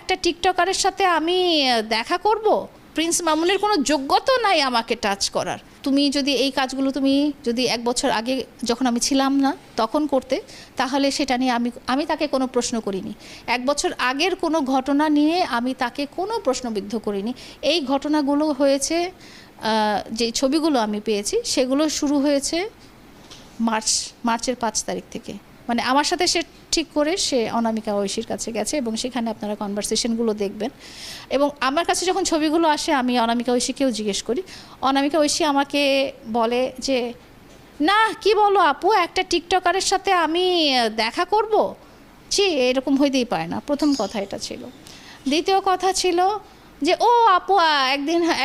একটা টিকটকারের সাথে আমি দেখা করব? প্রিন্স মামুনের কোনো যোগ্যতা নাই আমাকে টাচ করার। তুমি যদি এই কাজগুলো তুমি যদি 1 বছর আগে যখন আমি ছিলাম না তখন করতে, তাহলে সেটা নিয়ে আমি তাকে কোনো প্রশ্ন করিনি। 1 বছর আগের কোনো ঘটনা নিয়ে আমি তাকে কোনো প্রশ্নবিদ্ধ করিনি। এই ঘটনাগুলো হয়েছে, যে ছবিগুলো আমি পেয়েছি সেগুলো শুরু হয়েছে মার্চের 5 তারিখ থেকে। মানে আমার সাথে সে ঠিক করে সে অনামিকা ঐশীর কাছে গেছে এবং সেখানে আপনারা কনভারসেশনগুলো দেখবেন। এবং আমার কাছে যখন ছবিগুলো আসে আমি অনামিকা ঐশীকেও জিজ্ঞেস করি। অনামিকা ঐশী আমাকে বলে যে, না কি বলো আপু, একটা টিকটকারের সাথে আমি দেখা করব? ছি, এরকম হইতেই পারে না। প্রথম কথা এটা ছিল। দ্বিতীয় কথা ছিল যে, ও আপু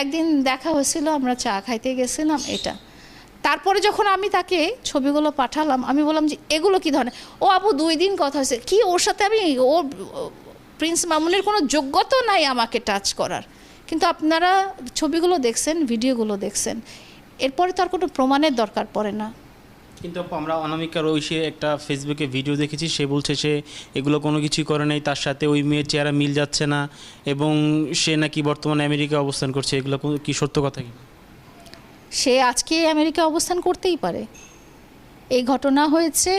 একদিন দেখা হয়েছিল, আমরা চা খাইতে গেছিলাম এটা। তারপরে যখন আমি তাকে ছবিগুলো পাঠালাম, আমি বললাম যে এগুলো কী ধরনের? ও আপু 2 দিন কথা হয়েছে, কি ওর সাথে ওর প্রিন্স মামুনের কোনো যোগ্যতা নাই আমাকে টাচ করার। কিন্তু আপনারা ছবিগুলো দেখছেন, ভিডিওগুলো দেখছেন, এরপরে তো আর কোনো প্রমাণের দরকার পড়ে না। কিন্তু আমরা অনামিকার ঐশীর একটা ফেসবুকে ভিডিও দেখেছি, সে বলছে সে এগুলো কোনো কিছুই করে নাই, তার সাথে ওই মেয়ের চেহারা মিল যাচ্ছে না এবং সে নাকি বর্তমানে আমেরিকায় অবস্থান করছে। এগুলো কি সত্য কথা কি? সে আজকে আমেরিকা অবস্থান করতেই পারে। এই ঘটনা হয়েছে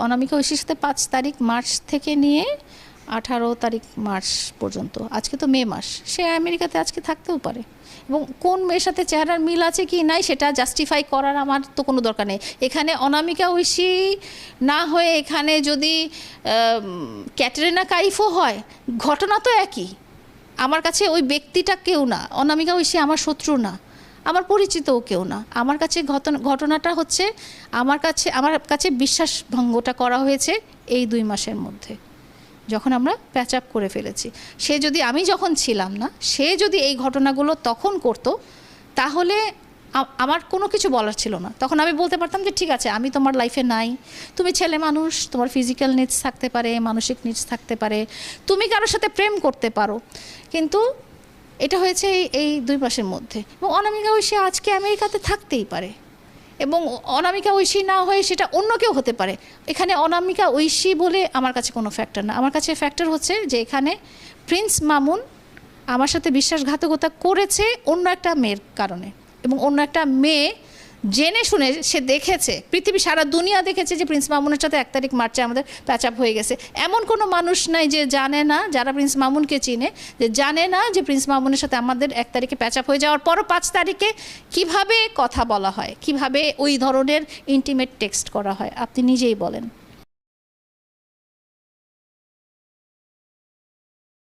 অনামিকা ঐশীর সাথে 5 তারিখ মার্চ থেকে নিয়ে 18 তারিখ মার্চ পর্যন্ত। আজকে তো মে মাস, সে আমেরিকাতে আজকে থাকতেও পারে। এবং কোন মেয়ের সাথে চেহারার মিল আছে কি নাই সেটা জাস্টিফাই করার আমার তো কোনো দরকার নেই। এখানে অনামিকা ঐশী না হয়ে এখানে যদি ক্যাটরিনা কাইফও হয়, ঘটনা তো একই। আমার কাছে ওই ব্যক্তিটা কেউ না, অনামিকা ঐশী আমার শত্রু না, আমার পরিচিতও কেউ না। আমার কাছে ঘটনাটা হচ্ছে আমার কাছে বিশ্বাস ভঙ্গটা করা হয়েছে এই 2 মাসের মধ্যে, যখন আমরা প্যাচ আপ করে ফেলেছি। আমি যখন ছিলাম না, সে যদি এই ঘটনাগুলো তখন করতো, তাহলে আমার কোনো কিছু বলার ছিল না। তখন আমি বলতে পারতাম যে ঠিক আছে, আমি তোমার লাইফে নাই, তুমি ছেলে মানুষ, তোমার ফিজিক্যাল নিডস থাকতে পারে, মানসিক নিডস থাকতে পারে, তুমি কারোর সাথে প্রেম করতে পারো। কিন্তু এটা হয়েছে এই 2 মাসের মধ্যে। এবং অনামিকা ঐশী আজকে আমেরিকাতে থাকতেই পারে, এবং অনামিকা ঐশী না হয়ে সেটা অন্য কেউ হতে পারে। এখানে অনামিকা ঐশী বলে আমার কাছে কোনো ফ্যাক্টর না। আমার কাছে ফ্যাক্টর হচ্ছে যে এখানে প্রিন্স মামুন আমার সাথে বিশ্বাসঘাতকতা করেছে অন্য একটা মেয়ের কারণে, এবং অন্য একটা মেয়ে জেনে শুনে সে দেখেছে, পৃথিবী সারা দুনিয়া দেখেছে যে প্রিন্স মামুনের সাথে 1 তারিখ মার্চে আমাদের প্যাচ আপ হয়ে গেছে। এমন কোনো মানুষ নাই যে জানে না, যারা প্রিন্স মামুনকে চিনে, যে জানে না যে প্রিন্স মামুনের সাথে আমাদের 1 তারিখে প্যাচ আপ হয়ে যাওয়ার পরও 5 তারিখে কিভাবে কথা বলা হয়, কিভাবে ওই ধরনের ইন্টিমেট টেক্সট করা হয়, আপনি নিজেই বলেন।